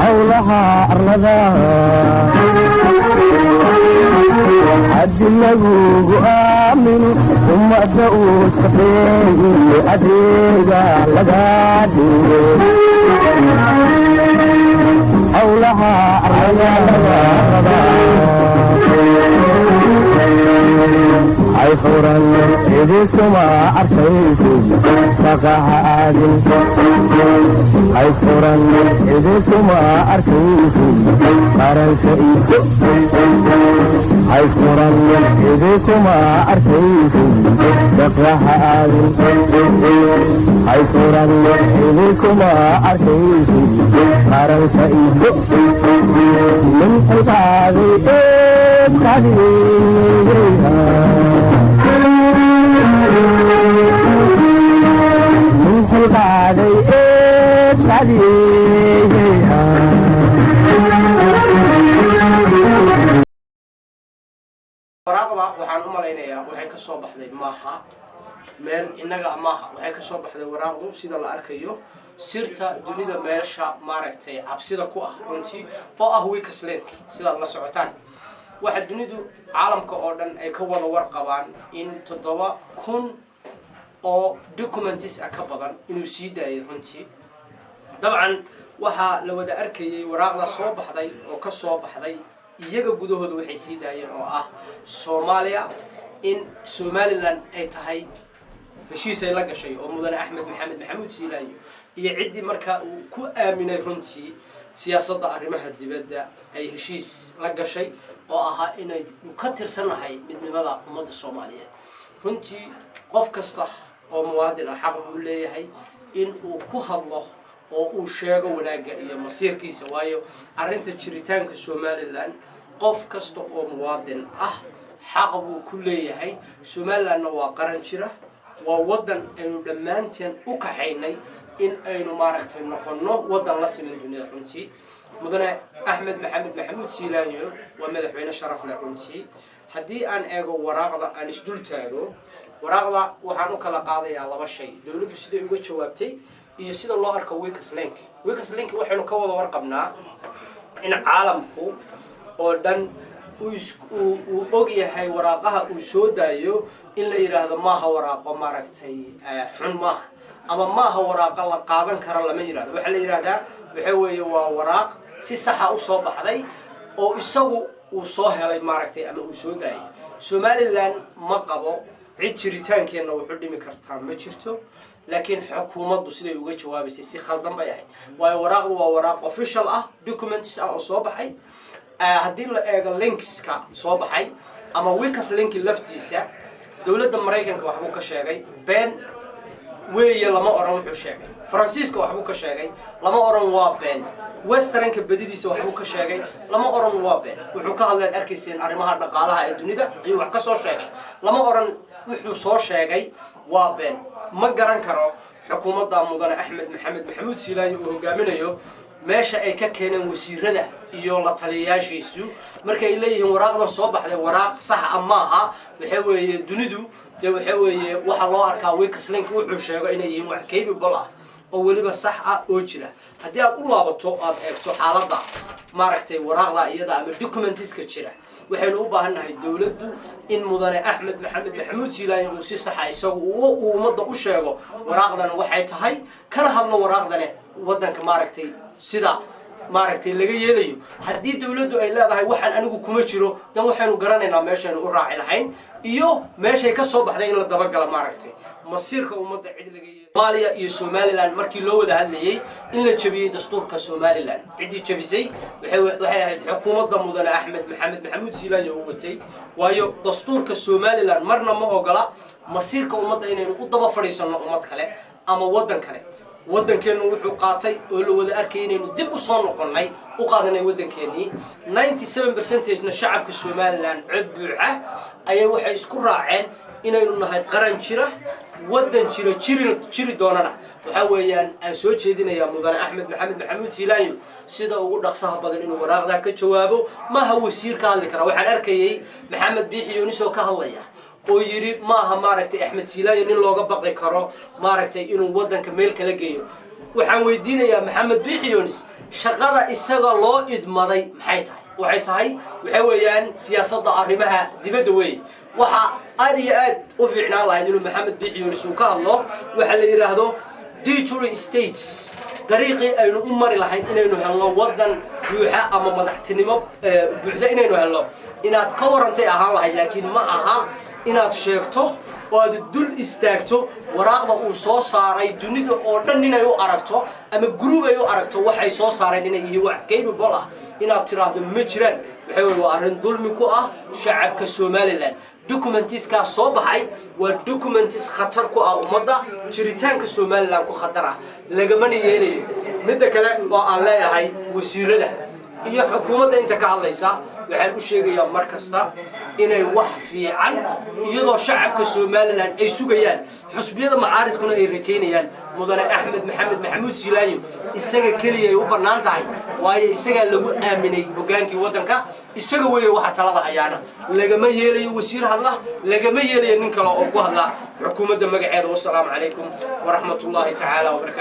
howlaha arlada haddii lagugu aamino ummadda uu shaqeeye adeega laga dhigo howlaha arlada ay furan idinkuma arkaysid shaqaha aadin ay furan idinkuma arkaysid qaranka iso ay furan idinkuma arkaysid shaqaha aadin ay furan idinkuma arkaysid qaranka iso min xilqaaday waraaqda waxaan u malaynayaa waxay ka soo baxday maaha meel inaga maaha waxay ka soo baxday waraaqdu sida la arkayo sirta dunida meesha maaragtay cabsida ku ah runtii oo ah weakest link sida la socotaan waxa dunidu caalamka oo dhan ay ka wada warqabaan in 7,000 oo documents ka badan inuu sii daayay runtii dabcan waxa la wada arkayay waraaqda soo baxday oo ka soo baxday iyaga gudahooda waxay sii daayeen oo ah Soomaaliya in Somaliland ay tahay heshiis ay la gashay oo mudane Axmed Maxamed Maxamuud Siilaanyo iyo cidii marka uu ku aaminay runtii siyaasadda arrimaha dibadda ay heshiis la gashay oo aha inay ka tirsanahay midnimada ummadda Soomaaliyeed runtii qof kasta oo muwaadin ah xaq u leeyahay in uu ku hadlo oo uu sheego wanaaga iyo masiirkiisa waayo arrinta jiritaanka Somaliland qof kasta oo muwaadin ah xaq uu ku leeyahay Somaliland waa qaran jira waa wadan aynu dhamaanteen u kaxaynay in aynu maaragtay noqono wadan la siman dunida runtii mudane Axmed Maxamed Maxamuud Siilaanyo waa madaxweyne sharaf leh runtii haddii aan eego waraaqda aan isdul taago waraaqda waxaan u kala qaadayaa laba shay dawladdu sida uga jawaabtay iyo sida loo arko weakest link waxaynu ka wada warqabnaa in caalamku oo dhan uu og yahay waraaqaha uu soo daayo in la yiraahdo maaha waraaqo maaragtay xun maaha ama maaha waraaqo la qaadan karo lama yiraahdo waxa la yiraahdaa waxa weeye waa waraaq si sax ah u soo baxday oo isagu uu soo helay maaragtay ama uu soo daayay Somaliland ma qabo cid jiritaankeena wuxuu dhimi kartaa ma jirto laakiin xukuumaddu siday uga jawaabaysay si khaldan bay ahayd waayo waraaqdu waa waraaq official ah documents ah oo soo baxay haddii la eego linkska soo baxay ama weakest link laftiisa dawladda Mareykanka wax uu ka sheegay been weeye lama oran wuxuu sheegay Faransiiska wax uu ka sheegay lama oran waa been westernka badidiisa wax uu ka sheegay lama oran waa been wuxuu ka hadlay arkayseen arrimaha dhaqaalaha ee dunida ayuu wax ka soo sheegay lama oran wuxuu soo sheegay waa been ma garan karo xukuumadda mudane Axmed Maxamed Maxamuud Siilaanyo oo hogaaminayo meesha ay ka keeneen wasiirada iyo la taliyaashiisu markay leeyihiin waraaqdan soo baxday waraaq sax ah maaha waxa weeye dunidu waxa weeye waxa loo arkaa weakest link wuxuu sheego inay yihiin wax capable ah oo waliba sax ah oo jira haddii aad u laabato aad eegto xaaladda maaragtay waraaqda iyada ama documentiska jira waxaynu u baahanahay dawladdu in mudane Axmed Maxamed Maxamuud Siilaanyo uu si sax ah isagu uu ummadda u sheego waraaqdan waxay tahay kana hadlo waraaqdan wadanka maaragtay sida maaragtay laga yeelayo haddii dawladdu ay leedahay waxaan anigu kuma jiro dan waxaanu garanaynaa meeshaynu u raaci lahayn iyo meeshay ka soo baxday in la daba gala maaragtay masiirka ummadda cid laga yeelay Soomaaliya iyo Somaliland markii loo wada hadlayay in la jabiyay dastuurka Somaliland cidii jabisay waxay ahayd xukuumadda mudane Axmed Maxamed Maxamuud Siilaanyo oo watay waayo dastuurka Somaliland marna ma ogola masiirka ummadda inaynu u daba fadhiisano ummad kale ama wadan kale waddankeenu wuxuu qaatay oo la wada arkay inaynu dib u soo noqonnay u qaadanay waddankeennii 97% na shacabka Somaliland cod buuxa ayay waxay isku raaceen inaynu nahay qaran jira waddan jiri doonana waxa weeyaan aan soo jeedinayaa mudane axmed maxamed maxamuud siilaanyo sida ugu dhaqsaha badan inuu waraaqdaa ka jawaabo maaha wasiir ka hadli kara waxaan arkayay maxamed biixi yunis oo ka hadlaya oo yiri maaha maaragtay axmed siilaanyo nin looga baqi karo maaragtay inuu waddanka meel kala geeyo waxaan weydiinayaa maxamed biixi yunis shaqada isaga loo idmaday waxay tahay waxa weeyaan siyaasadda arrimaha dibadda weey waxa aad iyo aad u fiicnaan lahayd inuu maxamed biixi yunis uu ka hadlo waxa la yiraahdo digital states dariiqii aynu u mari lahayn inaynu helno waddan buuxa ama madaxtinimo buuxda inaynu helno inaad ka warantay ahaan lahayd laakiin ma aha inaad sheegto oo aad dul istaagto waraaqda uu soo saaray dunida oo dhan inay u aragto ama group ay u aragto waxay soo saareen inay yihiin wax capable ah inaad tiraahdo ma jiraan waxa weeye waa arrin dulmi ku ah shacabka Somaliland documents ka soo baxay waa documents khatar ku ah ummadda jiritaanka Somaliland ku khatar ah lagama yeelayo mid kale oo aan leeyahay wasiirada iyo xukuumadda inta ka hadlaysa waxaan u sheegayaa markasta inay wax fiican iyadoo shacabka Somaliland ay sugayaan xusbiyada macaaridkuna ay rajeynayaan mudane axmed maxamed maxamuud siilaanyo isaga kaliya ay u banaan tahay waayo isaga lagu aaminay hogaankii waddanka isaga weeye waxa talada hayaana lagama yeelayo wasiir hadla lagama yeelayo nin kale oo ku hadla xukuumadda magaceeda. Wassalaamu calaykum waraxmatullaahi tacaala wabarakaatuh.